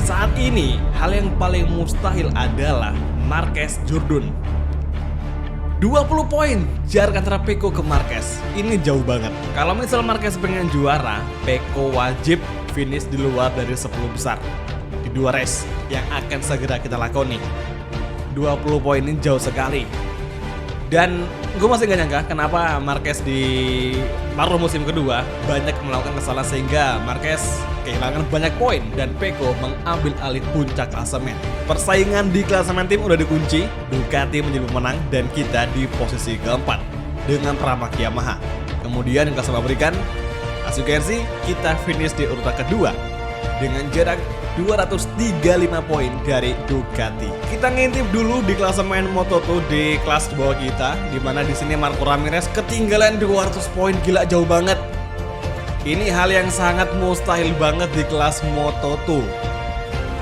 Saat ini, hal yang paling mustahil adalah Marquez Jordan. 20 poin jarak antara Pecco ke Marquez. Ini jauh banget. Kalau misal Marquez pengen juara, Pecco wajib finish di luar dari 10 besar di 2 race yang akan segera kita lakoni. 20 poin ini jauh sekali. Dan gue masih gak nyangka kenapa Marquez di paruh musim kedua banyak melakukan kesalahan sehingga Marquez kehilangan banyak poin dan Pecco mengambil alih puncak klasemen. Persaingan di klasemen tim udah dikunci, Ducati menjadi pemenang dan kita di posisi keempat dengan Pramac Yamaha. Kemudian yang saya berikan, as you can see, kita finish di urutan kedua dengan jarak 235 poin dari Ducati. Kita ngintip dulu di klasemen Moto2 di kelas bawah kita, di mana di sini Marco Ramirez ketinggalan 200 poin, gila jauh banget. Ini hal yang sangat mustahil banget di kelas Moto2.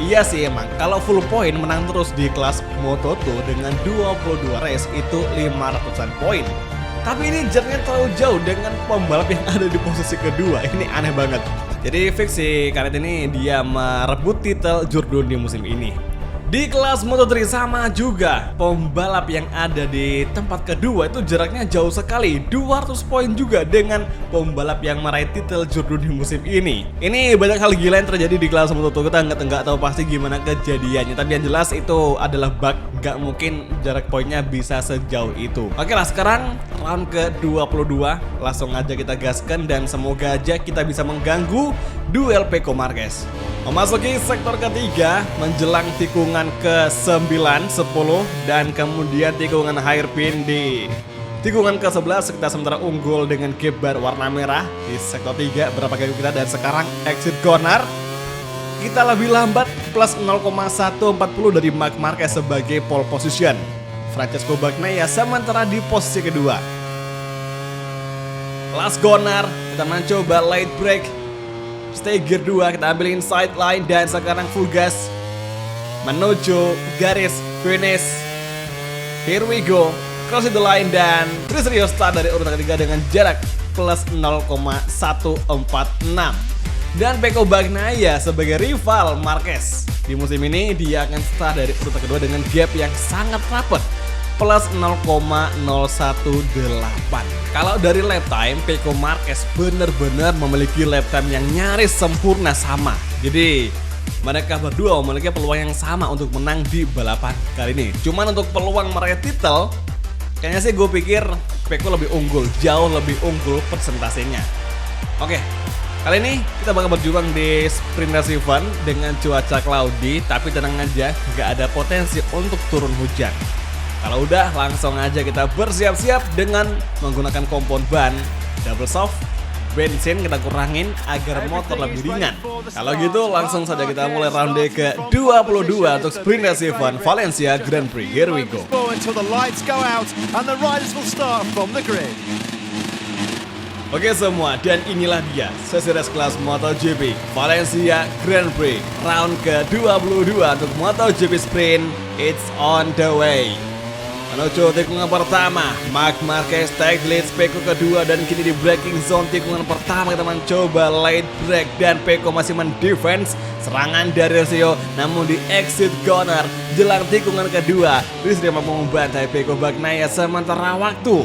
Iya sih emang, kalau full poin menang terus di kelas Moto2 dengan 22 race itu 500-an poin. Tapi ini jaraknya terlalu jauh dengan pembalap yang ada di posisi kedua. Ini aneh banget. Jadi fix si Canet ini dia merebut titel Jordan di musim ini. Di kelas Moto3 sama juga, pembalap yang ada di tempat kedua itu jaraknya jauh sekali, 200 poin juga dengan pembalap yang meraih titel Jordan di musim ini. Ini banyak hal gila yang terjadi di kelas Moto2, kita nggak tahu pasti gimana kejadiannya. Tapi yang jelas itu adalah bug, nggak mungkin jarak poinnya bisa sejauh itu. Oke lah, sekarang round ke-22, langsung aja kita gaskan dan semoga aja kita bisa mengganggu duel Pecco Marquez. Memasuki sektor ketiga menjelang tikungan ke-9, 10 dan kemudian tikungan hairpin di tikungan ke-11 kita sementara unggul dengan gap bar warna merah di sektor 3 berapa ganggu kita dan sekarang exit corner kita lebih lambat plus 0,140 dari Marc Marquez sebagai pole position. Francesco Bagnaia sementara di posisi kedua. Last corner kita mencoba late break. Stay gear 2, kita ambil inside line dan sekarang full gas menuju garis finish. Here we go, cross the line dan Chris Rio start dari urutan ketiga dengan jarak plus 0,146. Dan Pecco Bagnaia sebagai rival Marquez di musim ini dia akan start dari urutan kedua dengan gap yang sangat rapat plus 0,018. Kalau dari lap time, Pecco Marquez benar-benar memiliki lap time yang nyaris sempurna sama. Jadi mereka berdua memiliki peluang yang sama untuk menang di balapan kali ini. Cuman untuk peluang meraih titel, kayaknya sih gue pikir Pecco lebih unggul, jauh lebih unggul persentasenya. Oke, kali ini kita bakal berjuang di sprint race event dengan cuaca cloudy, tapi tenang aja, nggak ada potensi untuk turun hujan. Kalau udah, langsung aja kita bersiap-siap dengan menggunakan kompon ban double soft. Bensin kita kurangin agar motor lebih ringan. Kalau gitu langsung saja kita mulai round ke-22 untuk sprint race event Valencia Grand Prix. Here we go. Oke semua, dan inilah dia sesi race kelas MotoGP Valencia Grand Prix round ke-22 untuk MotoGP Sprint. It's on the way. Menuju tikungan pertama, Marc Marquez take lead Pecco kedua dan kini di braking zone tikungan pertama kita mencoba late break dan Pecco masih mendefense serangan dari Rio, namun di exit corner jelang tikungan kedua Rio mampu membantai Pecco Bagnaia sementara waktu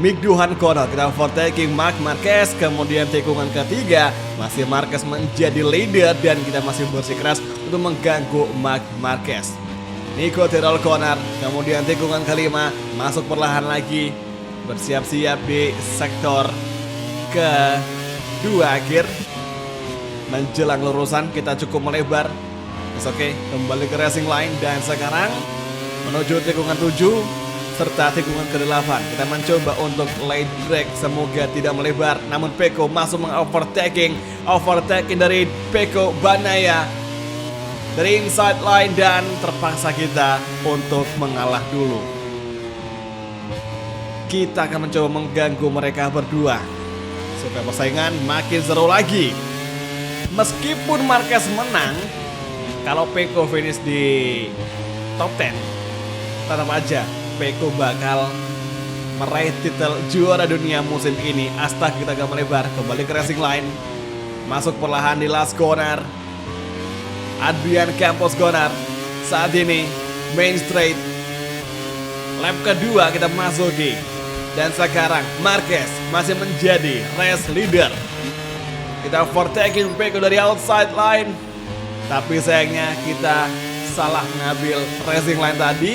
Mick Duhan corner kita overtaking Marc Marquez. Kemudian tikungan ketiga masih Marquez menjadi leader dan kita masih bersikeras untuk mengganggu Marc Marquez. Nico Tirol corner, kemudian tikungan kelima masuk perlahan lagi, bersiap-siap di sektor kedua akhir menjelang lurusan kita cukup melebar. Oke, kembali ke racing line dan sekarang menuju tikungan 7 serta tikungan ke-8 kita mencoba untuk late break, semoga tidak melebar, namun Pecco masuk overtaking dari Pecco Bagnaia dari inside line dan terpaksa kita untuk mengalah dulu. Kita akan mencoba mengganggu mereka berdua supaya persaingan makin seru lagi. Meskipun Marquez menang, kalau Pecco finish di top 10, tetap aja Pecco bakal meraih titel juara dunia musim ini. Astaga, kita agak melebar, kembali ke racing line, masuk perlahan di last corner. Adrian Campos Gunnar. Saat ini main straight. Lap kedua kita masuki. Dan sekarang Marquez masih menjadi race leader. Kita overtaking Pecco dari outside line. Tapi sayangnya kita salah ngambil racing line tadi.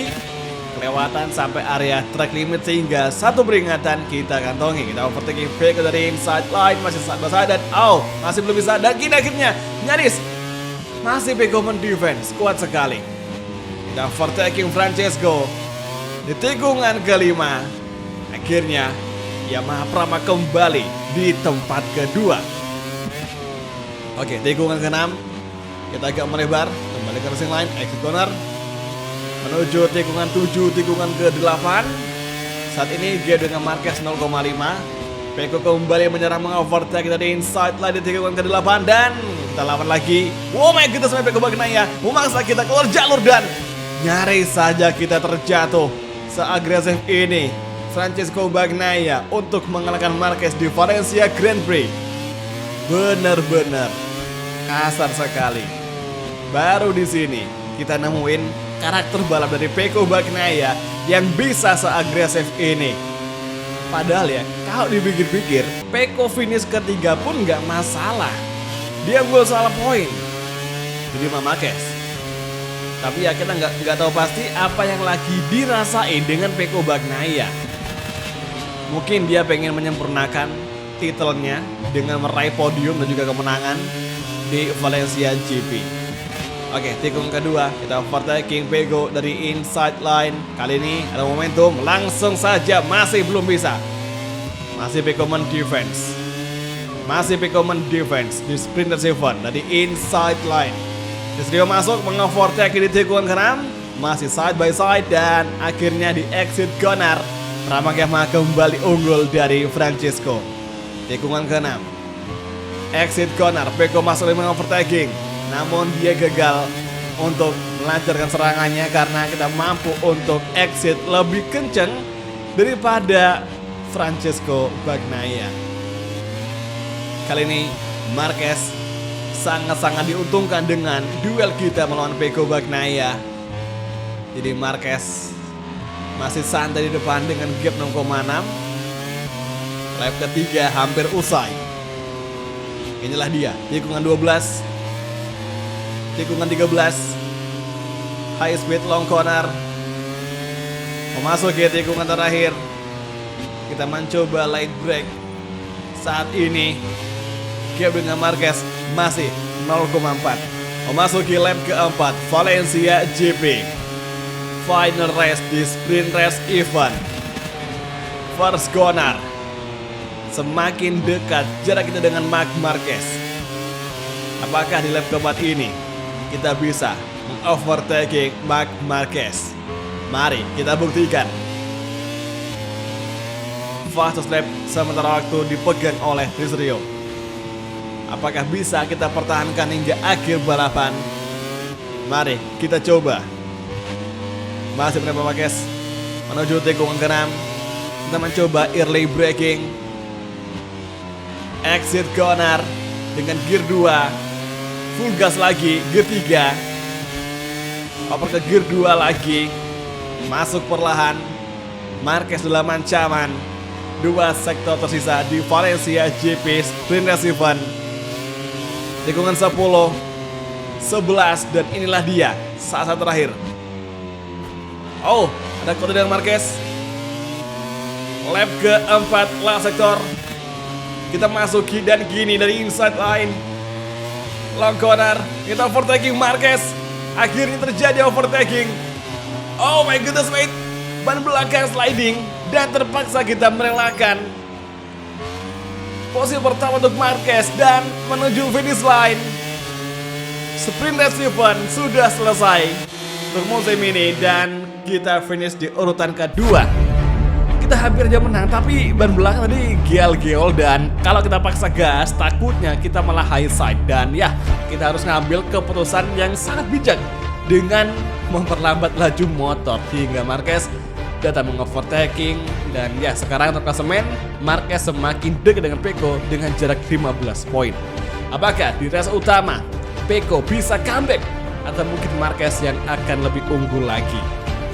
Kelewatan sampai area track limit sehingga satu peringatan kita kantongi. Kita overtaking Pecco dari inside line, masih basah dan masih belum bisa. Dan kini akhirnya nyaris masih Pecco mendefense, kuat sekali. Kita overtaking Francesco di tikungan kelima. Akhirnya Yamaha Prama kembali di tempat kedua. Oke, tikungan ke-6 kita agak melebar, kembali ke racing line, exit corner menuju tikungan 7, tikungan ke-8. Saat ini dia dengan Marquez 0,5. Pecco kembali menyerang, mengovertake kita di inside line di tikungan ke-8 dan kita lawan lagi. Oh my goodness, Pecco Bagnaia memaksa kita keluar jalur dan nyaris saja kita terjatuh. Seagresif ini Francesco Bagnaia untuk mengalahkan Marquez di Valencia Grand Prix. Benar-benar kasar sekali. Baru di sini kita nemuin karakter balap dari Pecco Bagnaia yang bisa seagresif ini. Padahal ya, kalau dipikir-pikir, Pecco finish ketiga pun nggak masalah. Dia gol salah poin jadi Marquez. Tapi ya kita nggak tahu pasti apa yang lagi dirasain dengan Pecco Bagnaia. Mungkin dia pengen menyempurnakan titelnya dengan meraih podium dan juga kemenangan di Valencia GP. Oke, tikungan kedua kita overtaking Pecco dari inside line. Kali ini ada momentum, langsung saja masih belum bisa. Masih Pecco mendefense. Masih Pecco mendefense di Sprinter 7 dari inside line. Distrio masuk mengovertake di tikungan ke-6. Masih side by side dan akhirnya di exit corner Prama Yamaha kembali unggul dari Francesco. Tikungan ke-6 exit corner, Pecco masuk mengovertaking. Namun dia gagal untuk melancarkan serangannya karena kita mampu untuk exit lebih kencang daripada Francesco Bagnaia. Kali ini Marquez sangat-sangat diuntungkan dengan duel kita melawan Pecco Bagnaia. Jadi Marquez masih santai di depan dengan gap 6,6. Lap ketiga hampir usai. Inilah dia tikungan 12, tikungan 13, high speed long corner. Memasuki tikungan terakhir, kita mencoba light brake. Saat ini gap dengan Marquez masih 0,4. Memasuki lap keempat Valencia GP, final race di sprint race event. First corner, semakin dekat jarak kita dengan Marc Marquez. Apakah di lap keempat ini kita bisa mengovertaking Marc Marquez? Mari kita buktikan. Fastest lap sementara waktu dipegang oleh Distrio. Apakah bisa kita pertahankan hingga akhir balapan? Mari kita coba. Masih Marc Marquez menuju tikungan ke-6. Kita mencoba early braking, exit corner dengan gear 2. Full gas lagi, gear 3. Oper ke gear 2 lagi. Masuk perlahan. Marquez dalam ancaman. 2 sektor tersisa di Valencia GP Sprint Race Event. Tikungan 10, 11 dan inilah dia saat terakhir. Ada kode dari Marquez. Lap keempat last sektor. Kita masuki dan gini dari inside line. Long corner, kita overtaking Marquez. Akhirnya terjadi overtaking. Oh my goodness mate, ban belakang sliding dan terpaksa kita merelakan posisi pertama untuk Marquez dan menuju finish line. Sprint race event sudah selesai untuk musim ini dan kita finish di urutan kedua. Kita hampir aja menang, tapi ban belakang tadi geol-geol dan kalau kita paksa gas takutnya kita malah high side dan ya kita harus ngambil keputusan yang sangat bijak dengan memperlambat laju motor hingga Marquez datang mengovertaking dan ya sekarang untuk klasemen Marquez semakin dekat dengan Pecco dengan jarak 15 poin. Apakah di race utama Pecco bisa comeback atau mungkin Marquez yang akan lebih unggul lagi?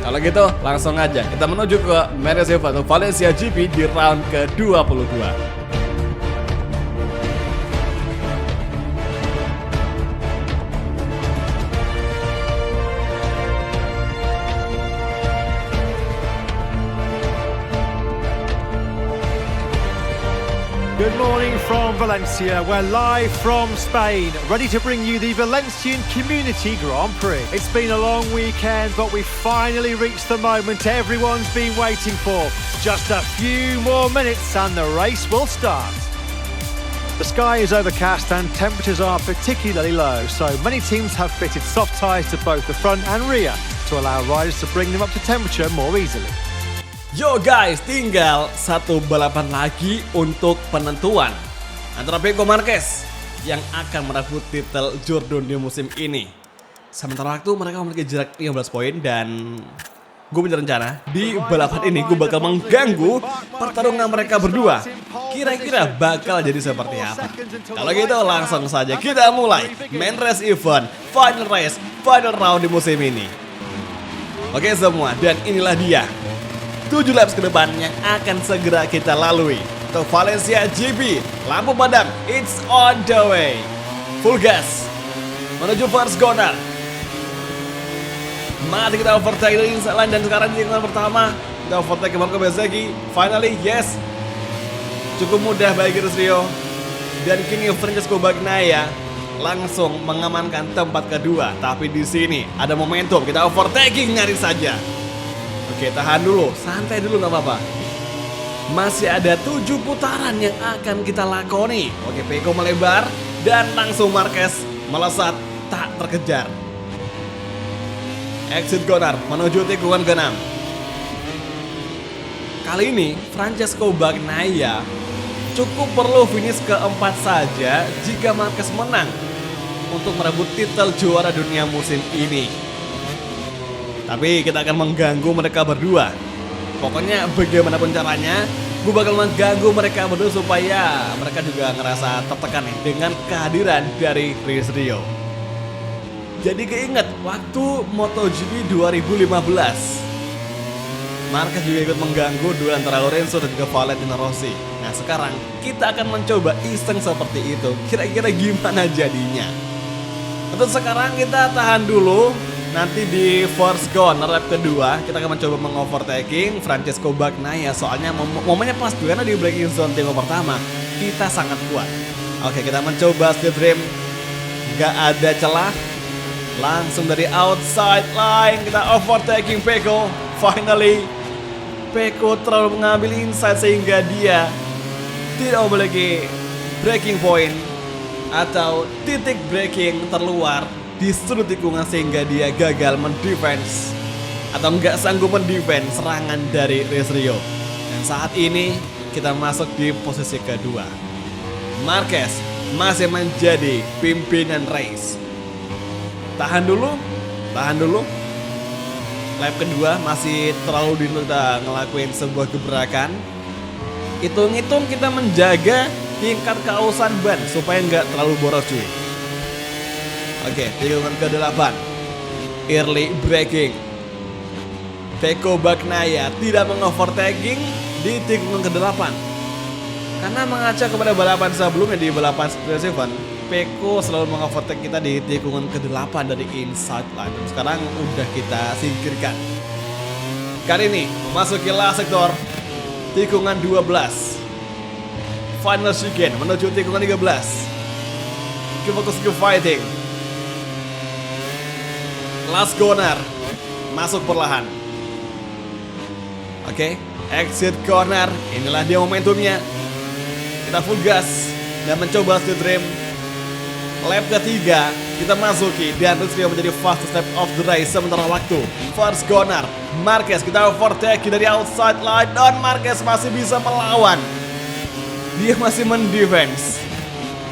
Kalau gitu langsung aja kita menuju ke Mercedes atau Valencia GP di round ke-22. Good morning from Valencia. We're live from Spain, ready to bring you the Valencian Community Grand Prix. It's been a long weekend, but we finally reached the moment everyone's been waiting for. Just a few more minutes and the race will start. The sky is overcast and temperatures are particularly low, so many teams have fitted soft tyres to both the front and rear to allow riders to bring them up to temperature more easily. Yo guys, tinggal satu balapan lagi untuk penentuan antara Peko Marquez yang akan merebut titel Jordan di musim ini. Sementara waktu mereka memiliki jarak 15 poin dan gue punya rencana di balapan ini gue bakal mengganggu pertarungan mereka berdua. Kira-kira bakal jadi seperti apa? Kalau gitu langsung saja kita mulai main race event, final race, final round di musim ini. Oke semua, dan inilah dia 7 laps ke depan yang akan segera kita lalui. Untuk Valencia GP, lampu padam, it's on the way. Full gas menuju first corner. Mari kita overtake dari inside line dan sekarang di corner pertama kita overtake ke Marco Bezzecchi. Finally, yes. Cukup mudah bagi Rio. Dan kini Francesco Bagnaia langsung mengamankan tempat kedua. Tapi di sini ada momentum, kita overtaking nyaris saja. Oke, tahan dulu, santai dulu gak apa-apa. Masih ada 7 putaran yang akan kita lakoni. Oke, Peko melebar dan langsung Marquez melesat tak terkejar. Exit corner menuju tikungan ke-6. Kali ini Francesco Bagnaia cukup perlu finish ke-4 saja jika Marquez menang untuk merebut titel juara dunia musim ini. Tapi kita akan mengganggu mereka berdua. Pokoknya bagaimanapun caranya, gue bakal mengganggu mereka berdua supaya mereka juga ngerasa tertekan nih dengan kehadiran dari Rio. Jadi keinget waktu MotoGP 2015, Marquez juga ikut mengganggu duel antara Lorenzo dan juga Valentino Rossi. Nah sekarang kita akan mencoba iseng seperti itu. Kira-kira gimana jadinya? Untuk sekarang kita tahan dulu. Nanti di first corner lap kedua kita akan mencoba mengovertaking Francesco Bagnaia. Soalnya momennya pas karena di braking zone tikungan pertama kita sangat kuat. Oke, kita mencoba speed rim. Gak ada celah. Langsung dari outside line kita overtaking Peko. Finally Peko terlalu mengambil inside sehingga dia tidak memiliki braking point atau titik braking terluar di sudut tikungan sehingga dia gagal mendefense atau nggak sanggup mendefense serangan dari Rio. Dan saat ini kita masuk di posisi kedua. Marquez masih menjadi pimpinan race. Tahan dulu. Lap kedua masih terlalu dulu kita ngelakuin sebuah gebrakan. Hitung-hitung kita menjaga tingkat keausan ban supaya nggak terlalu boros cuy. Oke, tikungan ke-8. Early braking. Peko Bagnaia tidak mengovertaking di tikungan ke-8. Karena mengaca kepada balapan sebelumnya di balapan Sprint Event, Peko selalu mengovertake kita di tikungan ke-8 dari inside line. Sekarang udah kita singkirkan. Kali ini memasuki last sektor tikungan 12. Final chicane menuju tikungan 13. Kita fokus ke fighting. Last corner masuk perlahan. Oke, exit corner. Inilah dia momentumnya. Kita full gas dan mencoba street rim. Lap ketiga kita masuki dan Rio menjadi fastest lap of the race sementara waktu. First corner, Marquez kita overtake dari outside line dan Marquez masih bisa melawan. Dia masih mendefense.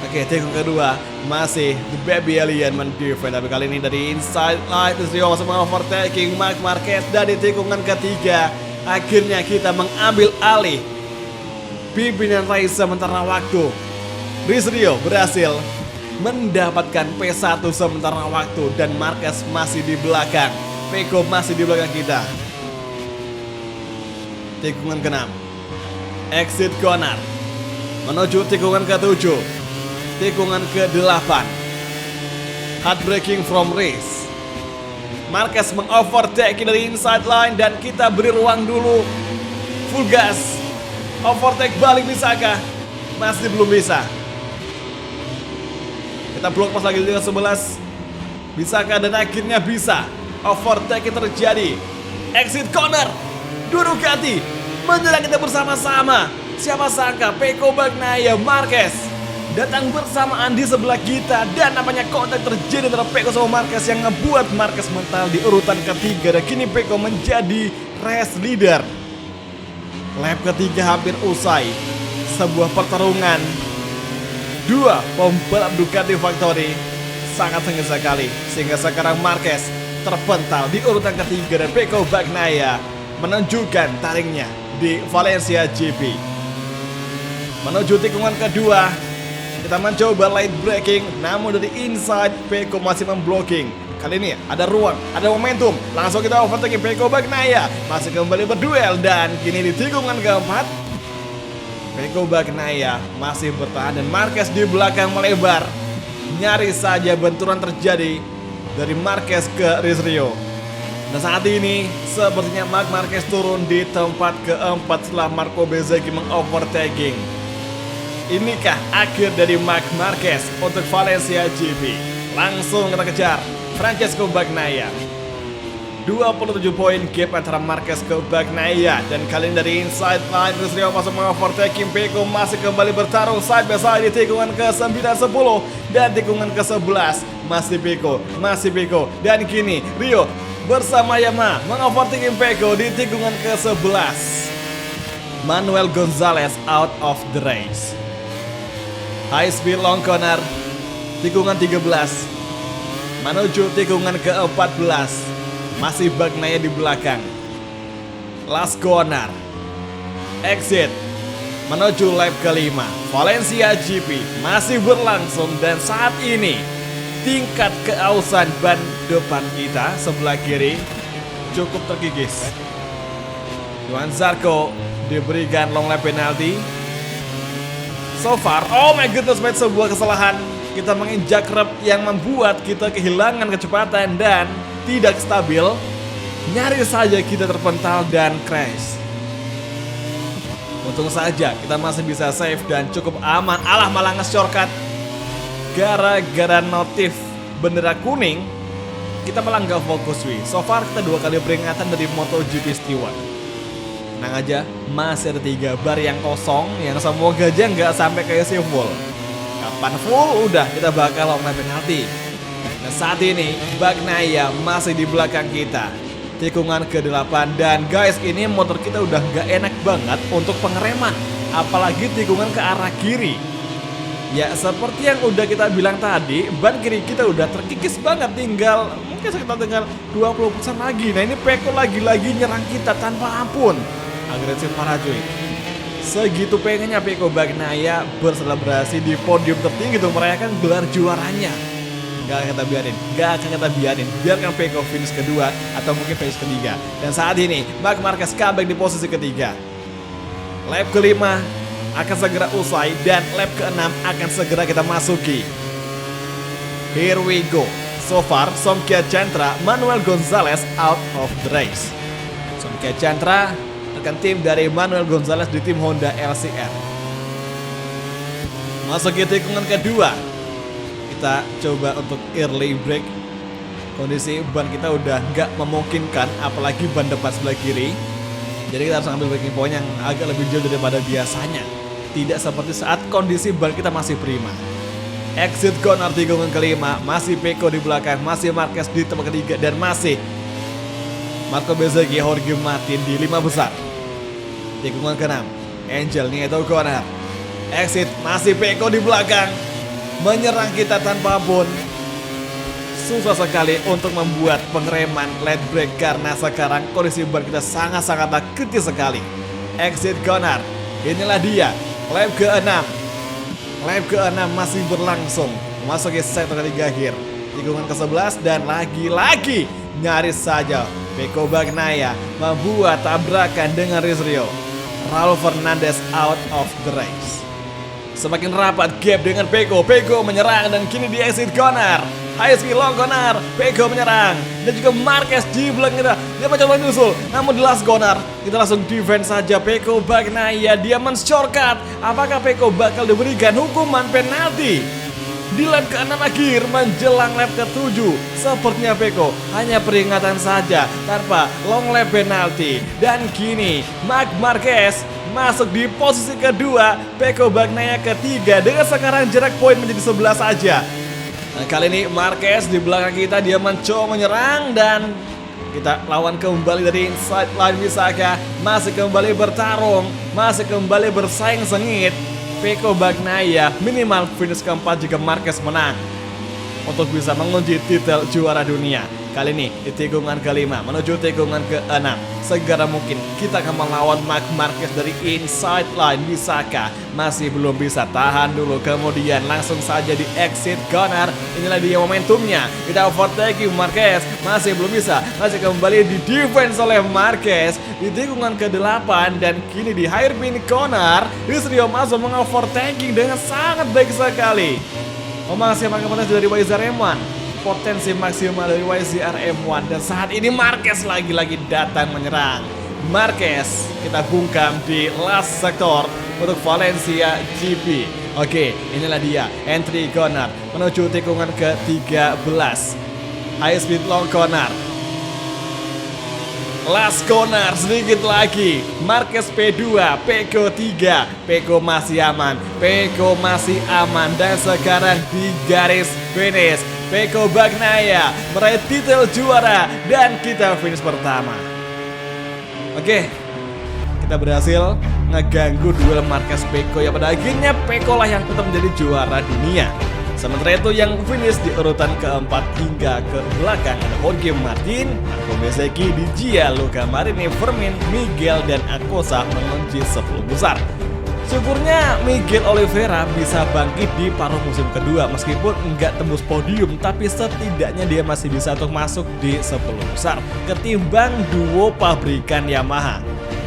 Oke, tikungan kedua masih The Baby Alien mendefense, tapi kali ini dari inside line Rio masih mengovertaking Marc Marquez. Dan di tikungan ketiga akhirnya kita mengambil alih pimpinan race sementara waktu. Rio berhasil mendapatkan P1 sementara waktu dan Marquez masih di belakang. Pecco masih di belakang kita. Tikungan ke-6. Exit corner. Menuju tikungan ke-7. Tikungan ke-8. Hard braking from race. Marquez mengovertake dari inside line dan kita beri ruang dulu. Full gas. Overtake balik bisakah? Masih belum bisa. Kita blok pas lagi di 11. Bisakah? Dan akhirnya bisa. Overtake terjadi. Exit corner. Dua Ducati menyerang kita bersama-sama. Siapa sangka Pecco Bagnaia Marquez datang bersamaan di sebelah kita. Dan namanya kontak terjadi antara Pecco sama Marquez yang ngebuat Marquez mental di urutan ketiga. Dan kini Pecco menjadi race leader. Lap ketiga hampir usai. Sebuah pertarungan dua pembalap Ducati Factory sangat sengit sekali. Sehingga sekarang Marquez terpental di urutan ketiga dan Pecco Bagnaia menunjukkan taringnya di Valencia GP. Menuju tikungan kedua, kita mencoba light braking, namun dari inside Pecco masih memblocking. Kali ini ada ruang, ada momentum. Langsung kita overtake Pecco Bagnaia, masih kembali berduel. Dan kini di tikungan keempat, Pecco Bagnaia masih bertahan dan Marquez di belakang melebar. Nyaris saja benturan terjadi dari Marquez ke Rizrio. Dan saat ini sepertinya Marc Marquez turun di tempat keempat setelah Marco Bezzecchi mengovertaking. Inikah akhir dari Marc Marquez untuk Valencia GP? Langsung kita kejar Francesco Bagnaia. 27 poin gap antara Marquez ke Bagnaia. Dan kali ini dari inside line Rizrio masuk mengovertaking. Pecco masih kembali bertarung side by side di tikungan ke-9, 10 dan tikungan ke-11. Masih Pecco. Dan kini Rio bersama Yamaha mengovertaking Pecco di tikungan ke-11. Manuel Gonzalez out of the race. High speed long corner, tikungan 13 menuju tikungan ke-14. Masih Bagnaia di belakang. Last corner, exit menuju lap ke-5. Valencia GP masih berlangsung dan saat ini tingkat keausan ban depan kita sebelah kiri cukup terkikis. Johan Zarco diberikan long lap penalty. So far, oh my goodness, sebuah kesalahan. Kita menginjak rep yang membuat kita kehilangan kecepatan dan tidak stabil. Nyaris saja kita terpental dan crash. Untung saja kita masih bisa save dan cukup aman. Alah, malah nge-shortcut. Gara-gara notif bendera kuning, kita malah nggak fokus. So far kita 2 kali peringatan dari MotoGP Stewart. Tenang aja, masih ada 3 bar yang kosong yang semoga aja nggak sampai kayak si full. Kapan full udah kita bakal long lap penalti. Nah saat ini Bagnaia masih di belakang kita. Tikungan ke-8 dan guys, ini motor kita udah nggak enak banget untuk pengereman, apalagi tikungan ke arah kiri. Ya seperti yang udah kita bilang tadi, ban kiri kita udah terkikis banget, mungkin sekitar tinggal 20% lagi. Nah ini Pecco lagi-lagi nyerang kita tanpa ampun. Agresif parah cuy. Segitu pengennya Pecco Bagnaia berselebrasi di podium tertinggi untuk merayakan gelar juaranya. Gak akan kita biarin. Biarkan Pecco finish kedua atau mungkin finish ketiga. Dan saat ini Marc Marquez comeback di posisi ketiga. Lap ke-5 akan segera usai dan lap ke-6 akan segera kita masuki. Here we go. So far, Somkia Chantra, Manuel Gonzalez out of the race. Somkia Chantra rekan tim dari Manuel Gonzalez di tim Honda LCR. Masuk ke tikungan kedua. Kita coba untuk early break. Kondisi ban kita udah nggak memungkinkan, apalagi ban depan sebelah kiri. Jadi kita harus ambil braking point yang agak lebih jauh daripada biasanya. Tidak seperti saat kondisi ban kita masih prima. Exit corner tikungan ke-5, masih Pecco di belakang, masih Marquez di tempat ketiga, dan masih Marco Bezzecchi, Jorge Martin di 5 besar. Tikungan ke-6, Angel Nieto corner. Exit, masih Pecco di belakang, menyerang kita tanpa ampun. Susah sekali untuk membuat pengereman late break karena sekarang kondisi ban kita sangat-sangat kritis sekali. Exit corner, inilah dia lap ke-6. Lap ke-6 masih berlangsung. memasuki sektor ketiga akhir. Tikungan ke-11 dan lagi-lagi nyaris saja Pecco Bagnaia membuat tabrakan dengan Rizrio. Raul Fernandez out of the race. Semakin rapat gap dengan Pecco menyerang dan kini di exit corner. High skill long corner, Pecco menyerang dan juga Marquez di belakang dia mencoba menyusul, namun di last corner kita langsung defense saja Pecco Bagnaia. Dia men-shortcut. Apakah Pecco bakal diberikan hukuman penalti di lap ke-6 akhir menjelang lap ke-7? Sepertinya Pecco hanya peringatan saja tanpa long lap penalti. Dan kini Marc Marquez masuk di posisi kedua, Pecco Bagnaia ketiga dengan sekarang jarak poin menjadi 11 saja. Nah, kali ini Marquez di belakang kita, dia mencoba menyerang dan kita lawan kembali dari inside line. Misaka masih kembali bertarung, masih kembali bersaing sengit. Pecco Bagnaia minimal finish keempat jika Marquez menang untuk bisa mengunci titel juara dunia. Kali ini di tikungan ke-5 menuju tikungan ke-6, segera mungkin kita akan melawan Marc Marquez dari inside line. Misaka masih belum bisa, tahan dulu, kemudian langsung saja di exit corner. Inilah dia momentumnya, kita overtaking Marquez, masih belum bisa, masih kembali di defense oleh Marquez di tikungan ke-8. Dan kini di hairpin corner Rizrio masuk mengovertaking dengan sangat baik sekali. Memaksimalkan potensi dari YZR-M1, potensi maksimal dari YZR-M1, dan saat ini Marquez lagi-lagi datang menyerang. Marquez kita bungkam di last sektor untuk Valencia GP. Oke, inilah dia entry corner menuju tikungan ke-13. High speed long corner. Last corner sedikit lagi. Marquez P2, Pecco 3. Pecco masih aman, Pecco masih aman. Dan sekarang di garis finish Pecco Bagnaia meraih titel juara dan kita finish pertama. Oke, kita berhasil ngeganggu duel Marquez Pecco ya. Pada akhirnya Pecco lah yang tetap menjadi juara dunia. Sementara itu yang finish di urutan keempat hingga ke belakang ada Jorge Martin, Marco Bezzecchi, Di Gia, Luca Marini, Fermin, Miguel, dan Acosta mengunci 10 besar. Syukurnya Miguel Oliveira bisa bangkit di paruh musim kedua. Meskipun enggak tembus podium, tapi setidaknya dia masih bisa untuk masuk di 10 besar ketimbang duo pabrikan Yamaha,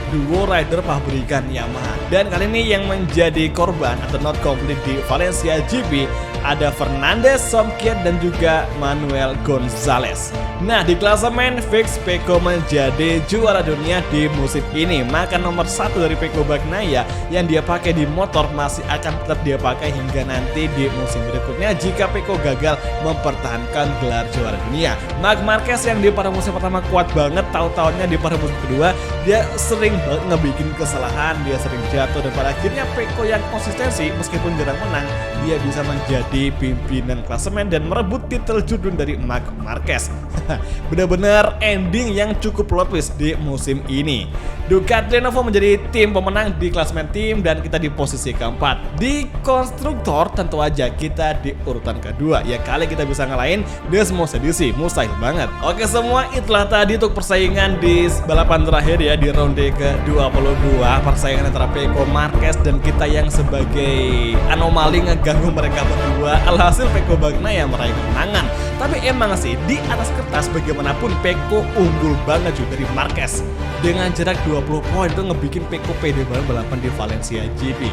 duo rider pabrikan Yamaha. Dan kali ini yang menjadi korban atau not complete di Valencia GP ada Fernandez, Somkier, dan juga Manuel Gonzalez. Nah, di klasemen fix Pecco menjadi juara dunia di musim ini. Maka nomor 1 dari Pecco Bagnaia yang dia pakai di motor masih akan tetap dia pakai hingga nanti di musim berikutnya jika Pecco gagal mempertahankan gelar juara dunia. Marc Marquez yang di paruh musim pertama kuat banget, tahu-taunya di paruh musim kedua dia sering banget ngebikin kesalahan, dia sering jatuh, dan pada akhirnya Pecco yang konsistensi meskipun jarang menang, dia bisa menjadi pimpinan klasemen dan merebut titel jurdun dari Marc Marquez. Benar-benar ending yang cukup plot twist di musim ini. Ducati Lenovo menjadi tim pemenang di klasemen tim dan kita di posisi keempat. Di konstruktor tentu aja kita di urutan kedua. Ya kali kita bisa ngalahin Desmos edisi, mustahil banget. Oke semua, itulah tadi untuk persaingan di balapan terakhir ya di ronde ke-22. Persaingan antara Pecco, Marquez, dan kita yang sebagai anomali ngeganggu mereka berdua. Alhasil Pecco Bagnaia meraih kemenangan. Tapi emang sih di atas kertas bagaimanapun Pecco unggul banget juga dari Marquez. Dengan jarak 20 poin itu ngebikin Pecco pede banget balapan di Valencia GP.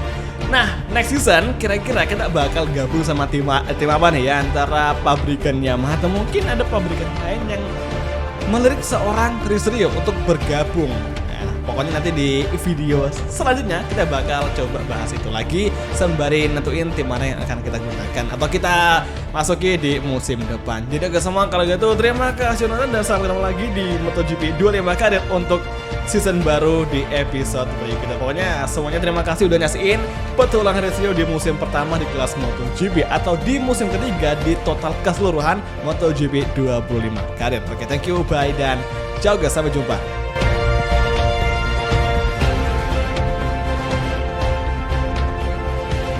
Nah, next season kira-kira kita bakal gabung sama tim apa nih ya, antara pabrikan Yamaha atau mungkin ada pabrikan lain yang melirik seorang Rizrio untuk bergabung. Pokoknya nanti di video selanjutnya kita bakal coba bahas itu lagi sembari nentuin tim mana yang akan kita gunakan atau kita masuki di musim depan. Jadi oke semua, kalau gitu terima kasih nonton dan sampai ketemu lagi di MotoGP 25 karet untuk season baru di episode berikutnya. Pokoknya semuanya terima kasih udah nyasiin petualangan Rizrio di musim pertama di kelas MotoGP atau di musim ketiga di total keseluruhan MotoGP 25 karet. Oke, thank you, bye, dan ciao guys, sampai jumpa.